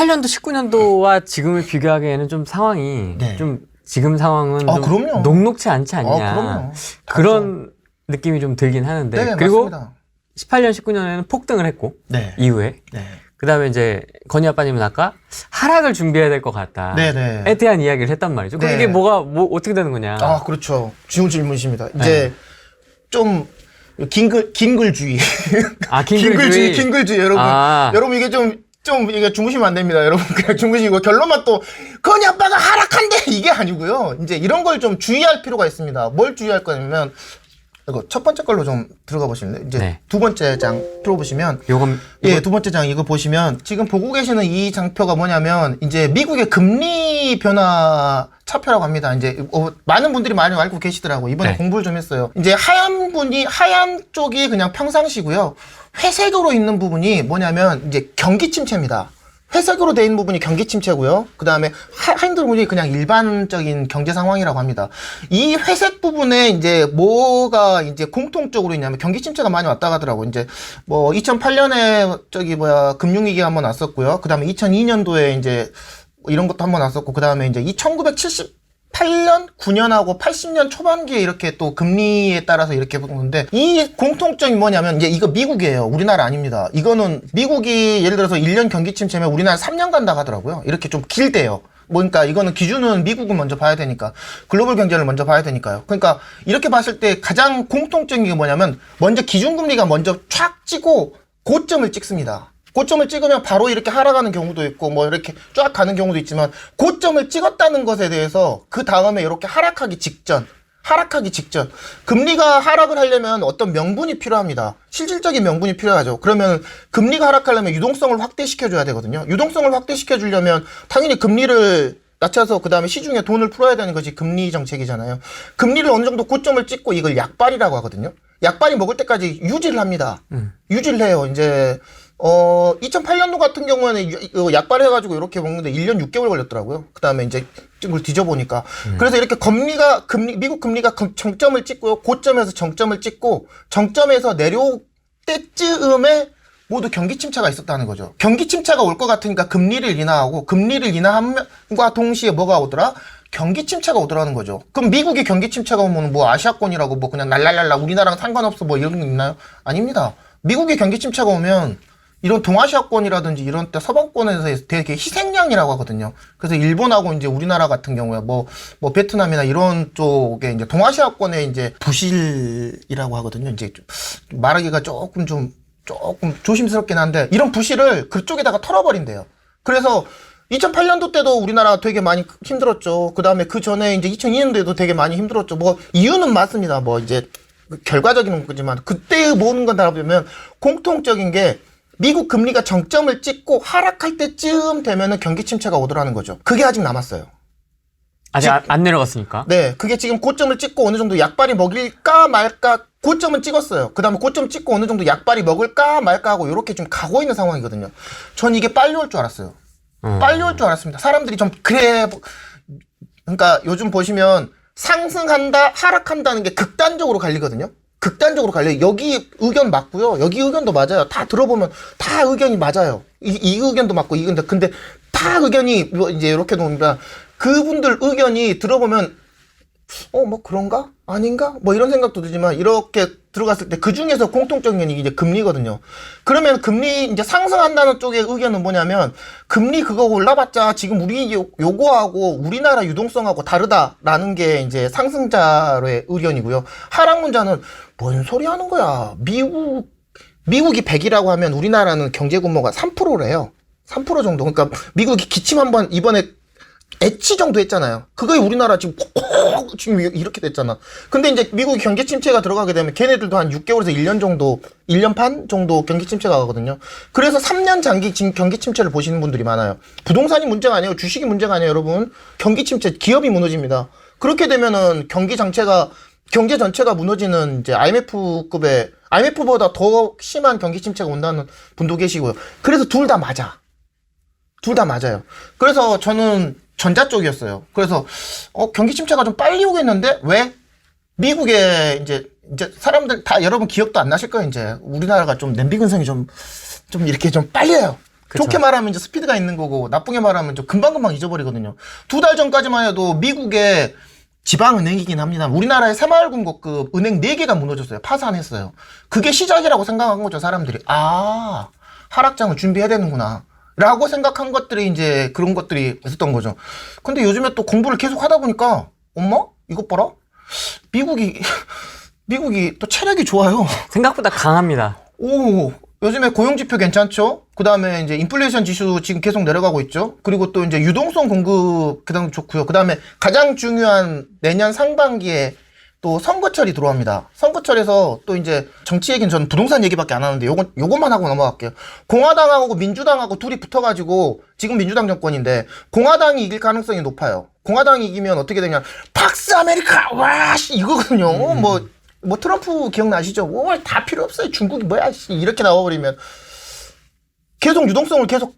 18년도, 19년도와 지금을 비교하기에는 좀 상황이 네. 좀 지금 상황은 좀 그럼요. 녹록치 않지 않냐. 그럼요. 그런 느낌이 좀 들긴 하는데. 네, 그리고 맞습니다. 18년, 19년에는 폭등을 했고 네. 이후에 네. 그 다음에 이제 건희 아빠님은 아까 하락을 준비해야 될 것 같다. 네네. 에 대한 이야기를 했단 말이죠. 그럼 네. 이게 뭐 어떻게 되는 거냐. 그렇죠. 좋은 질문이십니다. 이제 좀 긴글주의. 긴글주의. 긴글주의 여러분. 여러분 이게 좀 이게 주무시면 안 됩니다. 여러분 그냥 주무시고 결론만 또 건희 아빠가 하락한대 이게 아니고요. 이제 이런 걸 좀 주의할 필요가 있습니다. 뭘 주의할 거냐면 이거 첫 번째 걸로 좀 들어가 보시면 이제 네. 두 번째 장 들어보시면 두 번째 장 이거 보시면 지금 보고 계시는 이 장표가 뭐냐면 이제 미국의 금리 변화 차표라고 합니다. 이제 많은 분들이 많이 알고 계시더라고. 이번에 네. 공부를 좀 했어요. 이제 하얀 쪽이 그냥 평상시고요. 회색으로 있는 부분이 뭐냐면 이제 경기 침체입니다. 회색으로 돼 있는 부분이 경기 침체고요. 그 다음에 하얀 부분이 그냥 일반적인 경제 상황이라고 합니다. 이 회색 부분에 이제 뭐가 이제 공통적으로 있냐면 경기 침체가 많이 왔다 가더라고. 이제 뭐 2008년에 금융위기가 한번 왔었고요. 그 다음에 2002년도에 이제 이런 것도 한번 왔었고, 그 다음에 이제 1978년, 9년하고 80년 초반기에 이렇게 또 금리에 따라서 이렇게 보는데, 이 공통점이 뭐냐면, 이제 이거 미국이에요. 우리나라 아닙니다. 이거는 미국이 예를 들어서 1년 경기 침체면 우리나라 3년 간다 하더라고요. 이렇게 좀 길대요. 그러니까 이거는 기준은 미국을 먼저 봐야 되니까, 글로벌 경제를 먼저 봐야 되니까요. 그러니까 이렇게 봤을 때 가장 공통적인 게 뭐냐면, 먼저 기준금리가 먼저 촥 찍고 고점을 찍습니다. 고점을 찍으면 바로 이렇게 하락하는 경우도 있고 뭐 이렇게 쫙 가는 경우도 있지만, 고점을 찍었다는 것에 대해서 그 다음에 이렇게 하락하기 직전 금리가 하락을 하려면 어떤 명분이 필요합니다. 실질적인 명분이 필요하죠. 그러면 금리가 하락하려면 유동성을 확대시켜 줘야 되거든요. 유동성을 확대시켜 주려면 당연히 금리를 낮춰서 그 다음에 시중에 돈을 풀어야 되는 것이 금리 정책이잖아요. 금리를 어느 정도 고점을 찍고 이걸 약발이라고 하거든요. 약발이 먹을 때까지 유지를 합니다. 유지를 해요. 이제 2008년도 같은 경우에는 약발을 해가지고 이렇게 먹는데 1년 6개월 걸렸더라고요. 그 다음에 이제 이걸 뒤져보니까. 그래서 이렇게 미국 금리가 정점을 찍고요. 고점에서 정점을 찍고, 정점에서 내려올 때쯤에 모두 경기 침체가 있었다는 거죠. 경기 침체가 올 것 같으니까 금리를 인하하고, 금리를 인하함과 동시에 뭐가 오더라? 경기 침체가 오더라는 거죠. 그럼 미국이 경기 침체가 오면 뭐 아시아권이라고 뭐 그냥 날랄랄라 우리나라랑 상관없어 뭐 이런 게 있나요? 아닙니다. 미국의 경기 침체가 오면 이런 동아시아권이라든지 이런 때 서방권에서 되게 희생양이라고 하거든요. 그래서 일본하고 이제 우리나라 같은 경우에 뭐 베트남이나 이런 쪽에 이제 동아시아권에 이제 부실이라고 하거든요. 이제 좀 말하기가 조금 조심스럽긴 한데, 이런 부실을 그쪽에다가 털어버린대요. 그래서 2008년도 때도 우리나라 되게 많이 힘들었죠. 그 다음에 그 전에 이제 2002년도에도 되게 많이 힘들었죠. 뭐 이유는 맞습니다. 뭐 이제 결과적인 거지만 그때의 모든 건 다 보면 공통적인 게, 미국 금리가 정점을 찍고 하락할 때쯤 되면은 경기 침체가 오더라는 거죠. 그게 아직 남았어요. 아직 안 내려갔으니까. 네, 그게 지금 고점을 찍고 어느 정도 약발이 먹일까 말까, 고점은 찍었어요. 그 다음에 고점 찍고 어느 정도 약발이 먹을까 말까 하고 이렇게 좀 가고 있는 상황이거든요. 전 이게 빨리 올 줄 알았어요. 빨리 올 줄 알았습니다. 사람들이 좀 그러니까 요즘 보시면 상승한다, 하락한다는 게 극단적으로 갈리거든요. 극단적으로 갈려요. 여기 의견 맞고요. 여기 의견도 맞아요. 다 들어보면 다 의견이 맞아요. 이 의견도 맞고 이 의견도. 근데 다 의견이 이제 이렇게 나옵니다. 그분들 의견이 들어보면 뭐 그런가? 아닌가? 뭐 이런 생각도 들지만, 이렇게 들어갔을 때 그 중에서 공통적인 게 이제 금리거든요. 그러면 금리 이제 상승한다는 쪽의 의견은 뭐냐면, 금리 그거 올라봤자 지금 우리 요거하고 우리나라 유동성하고 다르다라는 게 이제 상승자의 의견이고요. 하락론자는 뭔 소리 하는 거야. 미국이 100이라고 하면 우리나라는 경제 규모가 3%래요. 3% 정도. 그러니까 미국이 기침 한번 이번에 애치 정도 했잖아요. 그거에 우리나라 지금 이렇게 됐잖아. 근데 이제 미국이 경기 침체가 들어가게 되면 걔네들도 한 6개월에서 1년 정도, 1년 반 정도 경기 침체가 가거든요. 그래서 3년 장기 경기 침체를 보시는 분들이 많아요. 부동산이 문제가 아니에요. 주식이 문제가 아니에요, 여러분. 경기 침체, 기업이 무너집니다. 그렇게 되면은 경제 전체가 무너지는 이제 IMF보다 더 심한 경기 침체가 온다는 분도 계시고요. 그래서 둘 다 맞아. 둘 다 맞아요. 그래서 저는 전자 쪽이었어요. 그래서 경기 침체가 좀 빨리 오겠는데 왜? 미국에 이제 사람들 다 여러분 기억도 안 나실 거예요. 이제 우리나라가 좀 냄비 근성이 좀 이렇게 좀 빨리 해요. 그쵸. 좋게 말하면 이제 스피드가 있는 거고 나쁘게 말하면 좀 금방금방 잊어버리거든요. 2달 전까지만 해도 미국의 지방은행이긴 합니다. 우리나라의 새마을금고급 은행 4개가 무너졌어요. 파산했어요. 그게 시작이라고 생각한 거죠, 사람들이. 아, 하락장을 준비해야 되는구나. 라고 생각한 것들이 이제 그런 것들이 있었던 거죠. 근데 요즘에 또 공부를 계속 하다 보니까, 엄마? 이것 봐라? 미국이 또 체력이 좋아요. 생각보다 강합니다. 오, 요즘에 고용지표 괜찮죠? 그 다음에 이제 인플레이션 지수 지금 계속 내려가고 있죠? 그리고 또 이제 유동성 공급 그 다음 좋고요. 그 다음에 가장 중요한 내년 상반기에 또 선거철이 들어옵니다. 선거철에서 또 이제 정치 얘기는 저는 부동산 얘기밖에 안 하는데 요것만 하고 넘어갈게요. 공화당하고 민주당하고 둘이 붙어가지고 지금 민주당 정권인데 공화당이 이길 가능성이 높아요. 공화당이 이기면 어떻게 되냐. 박스 아메리카! 와, 씨, 이거거든요. 뭐 트럼프 기억나시죠? 다 필요 없어요. 중국이 뭐야, 씨. 이렇게 나와버리면. 계속 유동성을 계속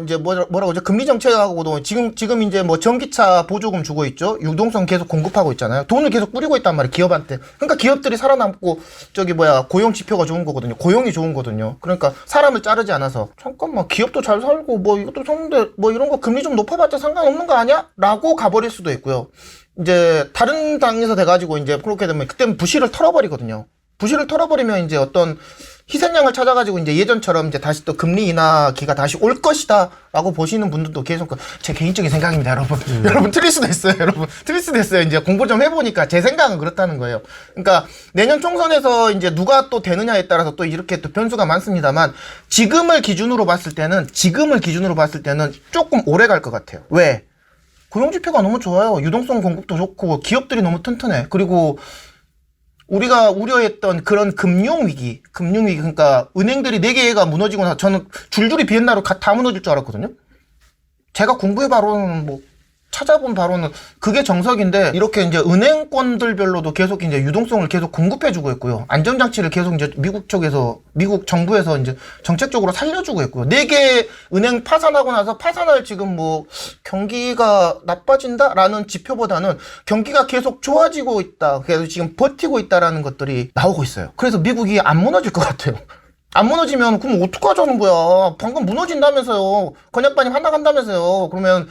이제 뭐라고 그러죠? 금리 정책하고도 지금 이제 뭐 전기차 보조금 주고 있죠. 유동성 계속 공급하고 있잖아요. 돈을 계속 뿌리고 있단 말이에요, 기업한테. 그러니까 기업들이 살아남고 고용 지표가 좋은 거거든요. 고용이 좋은 거거든요. 그러니까 사람을 자르지 않아서 잠깐만 기업도 잘 살고 뭐 이것도 좋은데 뭐 이런 거 금리 좀 높아봤자 상관없는 거 아니야? 라고 가버릴 수도 있고요. 이제 다른 당에서 돼가지고 이제 그렇게 되면 그때는 부실을 털어버리거든요. 부실을 털어버리면 이제 어떤 희생양을 찾아가지고 이제 예전처럼 이제 다시 또 금리 인하기가 다시 올 것이다라고 보시는 분들도 계속 제 개인적인 생각입니다, 여러분. 여러분 틀릴 수도 있어요, 여러분. 틀릴 수도 있어요. 이제 공부 좀 해보니까 제 생각은 그렇다는 거예요. 그러니까 내년 총선에서 이제 누가 또 되느냐에 따라서 또 이렇게 또 변수가 많습니다만 지금을 기준으로 봤을 때는 조금 오래 갈 것 같아요. 왜? 고용지표가 너무 좋아요. 유동성 공급도 좋고 기업들이 너무 튼튼해. 그리고 우리가 우려했던 그런 금융위기, 그러니까 은행들이 4개가 무너지고 나서 저는 줄줄이 비엔나로 다 무너질 줄 알았거든요. 제가 공부해 바로는 찾아본 바로는 그게 정석인데 이렇게 이제 은행권들별로도 계속 이제 유동성을 계속 공급해주고 있고요. 안전장치를 계속 이제 미국 정부에서 이제 정책적으로 살려주고 있고요. 4개 은행 파산하고 나서 파산할 지금 경기가 나빠진다라는 지표보다는 경기가 계속 좋아지고 있다. 그래서 지금 버티고 있다라는 것들이 나오고 있어요. 그래서 미국이 안 무너질 것 같아요. 안 무너지면 그럼 어떡하자는 거야. 방금 무너진다면서요. 건약반님 한다간다면서요. 그러면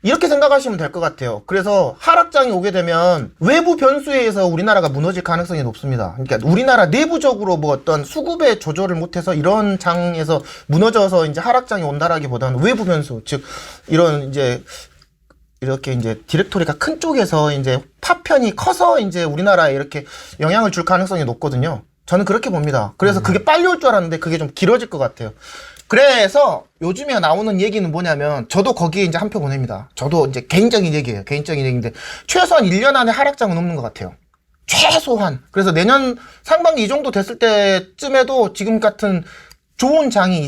이렇게 생각하시면 될 것 같아요. 그래서 하락장이 오게 되면 외부 변수에 의해서 우리나라가 무너질 가능성이 높습니다. 그러니까 우리나라 내부적으로 어떤 수급의 조절을 못해서 이런 장에서 무너져서 이제 하락장이 온다라기보다는 외부 변수, 즉 이런 이렇게 이제 디렉토리가 큰 쪽에서 이제 파편이 커서 이제 우리나라에 이렇게 영향을 줄 가능성이 높거든요. 저는 그렇게 봅니다. 그래서 그게 빨리 올 줄 알았는데 그게 좀 길어질 것 같아요. 그래서 요즘에 나오는 얘기는 뭐냐면 저도 거기에 이제 한 표 보냅니다. 저도 이제 개인적인 얘기인데 최소한 1년 안에 하락장은 없는 것 같아요. 최소한. 그래서 내년 상반기 이 정도 됐을 때쯤에도 지금 같은 좋은 장이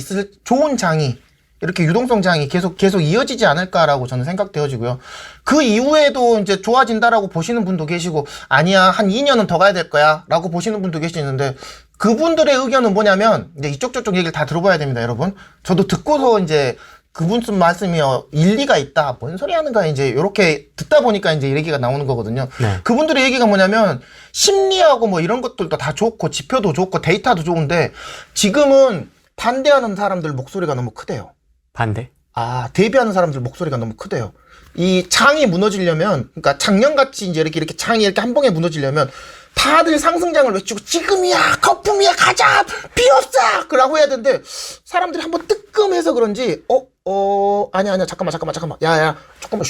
이렇게 유동성 장이 계속 이어지지 않을까라고 저는 생각되어지고요. 그 이후에도 이제 좋아진다라고 보시는 분도 계시고 아니야 한 2년은 더 가야 될 거야 라고 보시는 분도 계시는데 그분들의 의견은 뭐냐면 이제 이쪽 저쪽 얘기를 다 들어봐야 됩니다, 여러분. 저도 듣고서 이제 그분 쓴 말씀이 일리가 있다. 뭔 소리 하는 거야 이제 이렇게 듣다 보니까 이제 이 얘기가 나오는 거거든요. 네. 그분들의 얘기가 뭐냐면 심리하고 이런 것들도 다 좋고 지표도 좋고 데이터도 좋은데 지금은 반대하는 사람들 목소리가 너무 크대요. 반대? 대비하는 사람들 목소리가 너무 크대요. 이 장이 무너지려면, 그러니까 작년같이 이제 이렇게 장이 이렇게 한 번에 무너지려면 다들 상승장을 외치고 지금이야, 거품이야, 가자, 비없어! 그라고 해야 되는데 사람들이 한번 뜨끔해서 그런지 아니야, 잠깐만. 야, 잠깐만,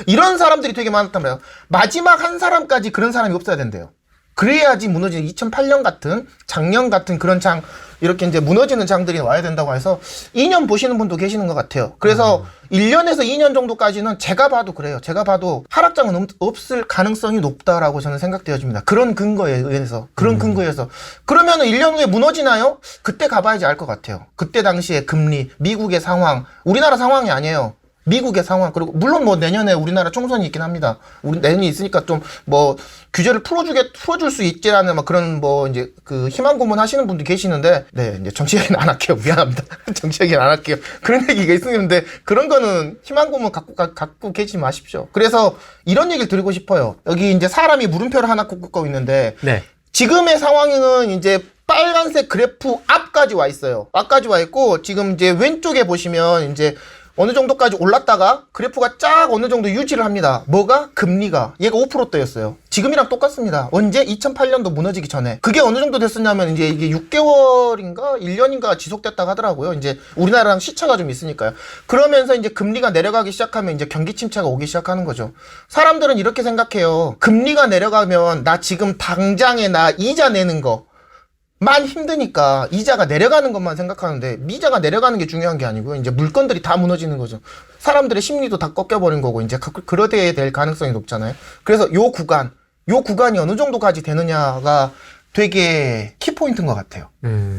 이런 사람들이 되게 많았단 말이야. 마지막 한 사람까지 그런 사람이 없어야 된대요. 그래야지 무너지는 2008년 같은 작년 같은 그런 장 이렇게 이제 무너지는 장들이 와야 된다고 해서 2년 보시는 분도 계시는 것 같아요. 그래서 1년에서 2년 정도까지는 제가 봐도 그래요. 제가 봐도 하락장은 없을 가능성이 높다라고 저는 생각되어집니다. 그런 근거에 의해서. 그러면은 1년 후에 무너지나요? 그때 가봐야지 알 것 같아요. 그때 당시에 금리, 미국의 상황, 우리나라 상황이 아니에요. 미국의 상황, 그리고 물론 내년에 우리나라 총선이 있긴 합니다. 우리 내년이 있으니까 좀 규제를 풀어줄 수 있지라는 그런 이제 그 희망 고문하시는 분도 계시는데, 네, 이제 정치 얘기는 안 할게요. 미안합니다. 정치 얘기는 안 할게요. 그런 얘기가 있었는데 그런 거는 희망 고문 갖고 계시지 마십시오. 그래서 이런 얘기를 드리고 싶어요. 여기 이제 사람이 물음표를 하나 꽂고 있는데, 네. 지금의 상황은 이제 빨간색 그래프 앞까지 와 있어요. 앞까지 와 있고 지금 이제 왼쪽에 보시면 이제 어느 정도까지 올랐다가 그래프가 쫙 어느 정도 유지를 합니다. 뭐가? 금리가. 얘가 5%대였어요. 지금이랑 똑같습니다. 언제? 2008년도 무너지기 전에. 그게 어느 정도 됐었냐면 이제 이게 6개월인가 1년인가 지속됐다고 하더라고요. 이제 우리나라랑 시차가 좀 있으니까요. 그러면서 이제 금리가 내려가기 시작하면 이제 경기 침체가 오기 시작하는 거죠. 사람들은 이렇게 생각해요. 금리가 내려가면 나 지금 당장에 나 이자 내는 거 만 힘드니까 이자가 내려가는 것만 생각하는데 미자가 내려가는 게 중요한 게 아니고요. 이제 물건들이 다 무너지는 거죠. 사람들의 심리도 다 꺾여버린 거고 이제 그러게 될 가능성이 높잖아요. 그래서 요 구간이 어느 정도까지 되느냐가 되게 키포인트인 것 같아요.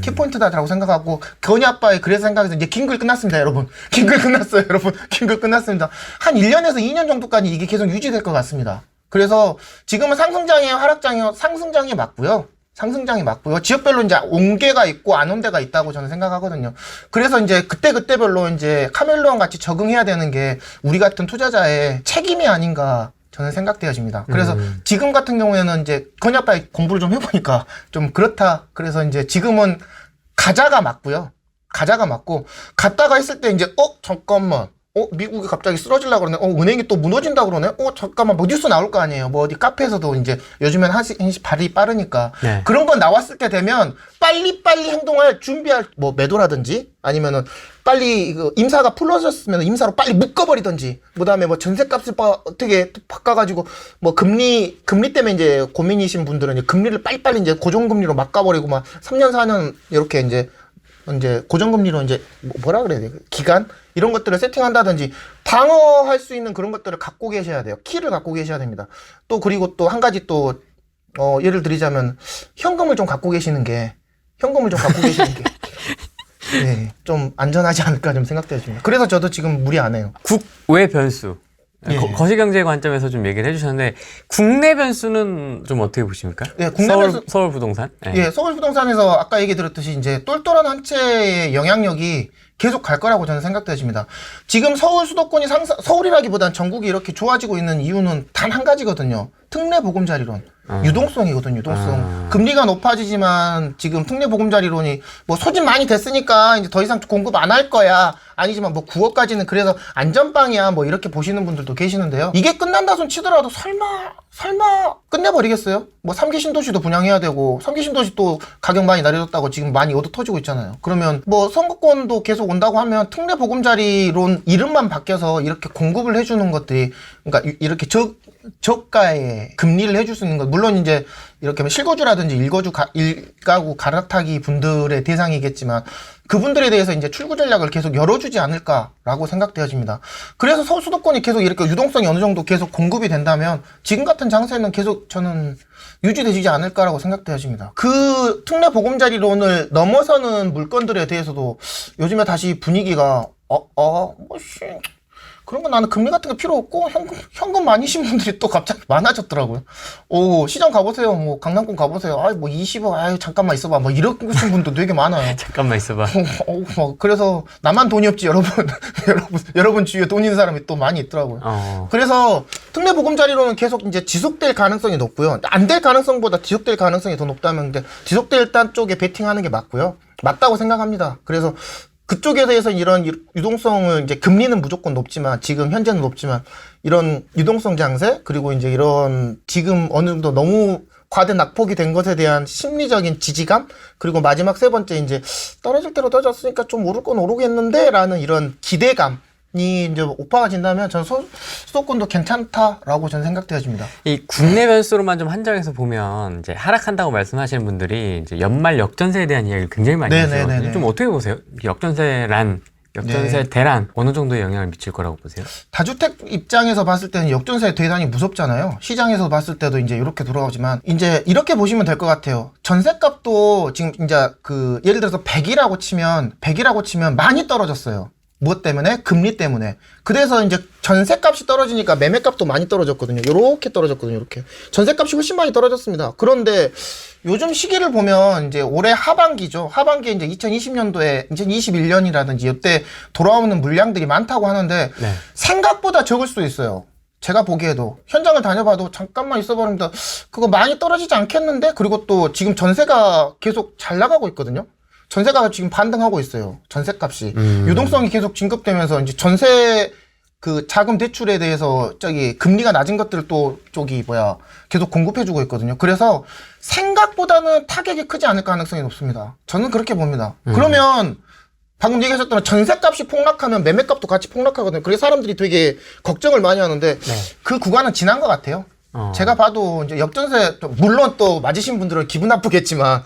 키포인트다라고 생각하고 건희 아빠의 그래서 생각해서 이제 긴 글 끝났습니다, 여러분. 긴 글 끝났어요, 여러분. 긴 글 끝났습니다. 한 1년에서 2년 정도까지 이게 계속 유지될 것 같습니다. 그래서 지금은 상승장이에요, 하락장이에요? 상승장이 맞고요. 상승장이 맞고요. 지역별로 이제 온 데가 있고 안 온 데가 있다고 저는 생각하거든요. 그래서 이제 그때별로 이제 카멜로랑 같이 적응해야 되는 게 우리 같은 투자자의 책임이 아닌가 저는 생각되어집니다. 그래서 지금 같은 경우에는 이제 건희 아빠 공부를 좀 해보니까 좀 그렇다. 그래서 이제 지금은 가자가 맞고요. 가자가 맞고 갔다가 했을 때 이제 잠깐만. 미국이 갑자기 쓰러지려고 그러네. 은행이 또 무너진다 그러네. 잠깐만, 뭐 뉴스 나올 거 아니에요. 뭐 어디 카페에서도 이제 요즘엔 한시 발이 빠르니까. 네. 그런 건 나왔을 때 되면 빨리빨리 행동할 준비할 뭐 매도라든지 아니면은 빨리 임사가 풀어졌으면 임사로 빨리 묶어버리든지 그다음에 뭐 전세값을 어떻게 바꿔가지고 뭐 금리 때문에 이제 고민이신 분들은 이제 금리를 빨리빨리 이제 고정금리로 막아버리고 막 3년 4년 이렇게 이제 고정금리로 이제 뭐라 그래야 돼? 기간? 이런 것들을 세팅한다든지 방어할 수 있는 그런 것들을 갖고 계셔야 돼요. 키를 갖고 계셔야 됩니다. 또 그리고 또 한 가지 또 예를 드리자면 현금을 좀 갖고 계시는 게 네, 좀 안전하지 않을까 좀 생각되어집니다. 그래서 저도 지금 무리 안 해요. 국외 변수. 예. 거시경제 관점에서 좀 얘기를 해주셨는데 국내 변수는 좀 어떻게 보십니까? 예, 국내 변수 서울 부동산. 예, 서울 부동산에서 아까 얘기 들었듯이 이제 똘똘한 한 채의 영향력이 계속 갈 거라고 저는 생각되어집니다. 지금 서울 수도권이 서울이라기보단 전국이 이렇게 좋아지고 있는 이유는 단 한 가지거든요. 특례 보금자리론. 유동성이거든요, 유동성. 금리가 높아지지만 지금 특례 보금자리론이 뭐 소진 많이 됐으니까 이제 더 이상 공급 안 할 거야. 아니지만 뭐 9억까지는 그래서 안전빵이야. 뭐 이렇게 보시는 분들도 계시는데요. 이게 끝난다 손 치더라도 설마 끝내버리겠어요? 뭐 3기 신도시도 분양해야 되고 3기 신도시 또 가격 많이 내려졌다고 지금 많이 얻어 터지고 있잖아요. 그러면 뭐 선거권도 계속 온다고 하면 특례 보금자리론 이름만 바뀌어서 이렇게 공급을 해주는 것들이 그러니까 이렇게 저가에 금리를 해줄 수 있는 것 물론 이제 이렇게 실거주라든지 일가구 갈아타기 분들의 대상이겠지만 그분들에 대해서 이제 출구 전략을 계속 열어주지 않을까라고 생각되어집니다. 그래서 서울 수도권이 계속 이렇게 유동성이 어느 정도 계속 공급이 된다면 지금 같은 장세는 계속 저는 유지되지 않을까라고 생각되어집니다. 그 특례 보금자리론을 넘어서는 물건들에 대해서도 요즘에 다시 분위기가 그런 거 나는 금리 같은 거 필요 없고 현금 많이신 분들이 또 갑자기 많아졌더라고요. 시장 가보세요. 뭐 강남권 가보세요. 뭐 20억. 잠깐만 있어봐. 뭐 이러신 분도 되게 많아요. 잠깐만 있어봐. 그래서 나만 돈이 없지 여러분. 여러분 주위에 돈 있는 사람이 또 많이 있더라고요. 그래서 특례 보금자리로는 계속 이제 지속될 가능성이 높고요. 안 될 가능성보다 지속될 가능성이 더 높다면 근데 지속될 단 쪽에 베팅하는 게 맞다고 생각합니다. 그래서 그쪽에 대해서 이런 유동성을 이제 금리는 무조건 높지만 지금 현재는 높지만 이런 유동성 장세 그리고 이제 이런 지금 어느 정도 너무 과대 낙폭이 된 것에 대한 심리적인 지지감 그리고 마지막 세 번째 이제 떨어질 대로 떨어졌으니까 좀 오를 건 오르겠는데 라는 이런 기대감이 이제 오파가 진다면 저는 수도권도 괜찮다라고 저는 생각되어집니다. 이 국내 변수로만 좀 한정해서 보면 이제 하락한다고 말씀하시는 분들이 이제 연말 역전세에 대한 이야기를 굉장히 많이 하세요. 좀 어떻게 보세요? 역전세 대란 어느 정도의 영향을 미칠 거라고 보세요? 다주택 입장에서 봤을 때는 역전세 대란이 무섭잖아요. 시장에서 봤을 때도 이제 이렇게 돌아오지만 이제 이렇게 보시면 될 것 같아요. 전세값도 지금 이제 예를 들어서 100이라고 치면 많이 떨어졌어요. 무엇 때문에? 금리 때문에. 그래서 이제 전세값이 떨어지니까 매매값도 많이 떨어졌거든요. 요렇게 떨어졌거든요. 이렇게. 전세값이 훨씬 많이 떨어졌습니다. 그런데 요즘 시기를 보면 이제 올해 하반기죠. 하반기에 이제 2020년도에 2021년이라든지 이때 돌아오는 물량들이 많다고 하는데 생각보다 적을 수도 있어요. 제가 보기에도 현장을 다녀봐도 잠깐만 있어버립니다. 그거 많이 떨어지지 않겠는데? 그리고 또 지금 전세가 계속 잘 나가고 있거든요. 전세가 지금 반등하고 있어요. 전세값이 유동성이 계속 진급되면서 이제 전세 그 자금 대출에 대해서 금리가 낮은 것들을 또 계속 공급해주고 있거든요. 그래서 생각보다는 타격이 크지 않을 가능성이 높습니다. 저는 그렇게 봅니다. 그러면 방금 얘기하셨던 전세값이 폭락하면 매매값도 같이 폭락하거든요. 그래서 사람들이 되게 걱정을 많이 하는데 그 구간은 지난 것 같아요. 제가 봐도 이제 역전세, 물론 또 맞으신 분들은 기분 나쁘겠지만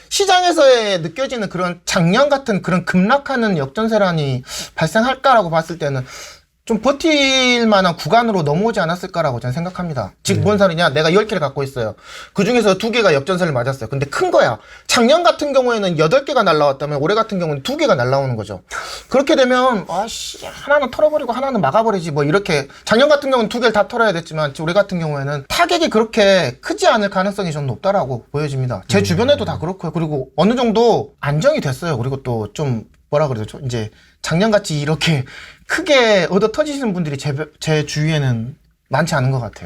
시장에서의 느껴지는 그런 작년 같은 그런 급락하는 역전세란이 발생할까라고 봤을 때는 좀 버틸 만한 구간으로 넘어오지 않았을까라고 저는 생각합니다. 즉, 뭔 소리냐? 내가 10개를 갖고 있어요. 그 중에서 2개가 역전세를 맞았어요. 근데 큰 거야. 작년 같은 경우에는 8개가 날라왔다면 올해 같은 경우는 2개가 날라오는 거죠. 그렇게 되면, 하나는 털어버리고 하나는 막아버리지. 뭐 이렇게. 작년 같은 경우는 2개를 다 털어야 됐지만 올해 같은 경우에는 타격이 그렇게 크지 않을 가능성이 좀 높다라고 보여집니다. 제 주변에도 다 그렇고요. 그리고 어느 정도 안정이 됐어요. 그리고 또 좀 뭐라 그러죠? 이제 작년같이 이렇게 크게 얻어 터지시는 분들이 제 주위에는 많지 않은 것 같아요.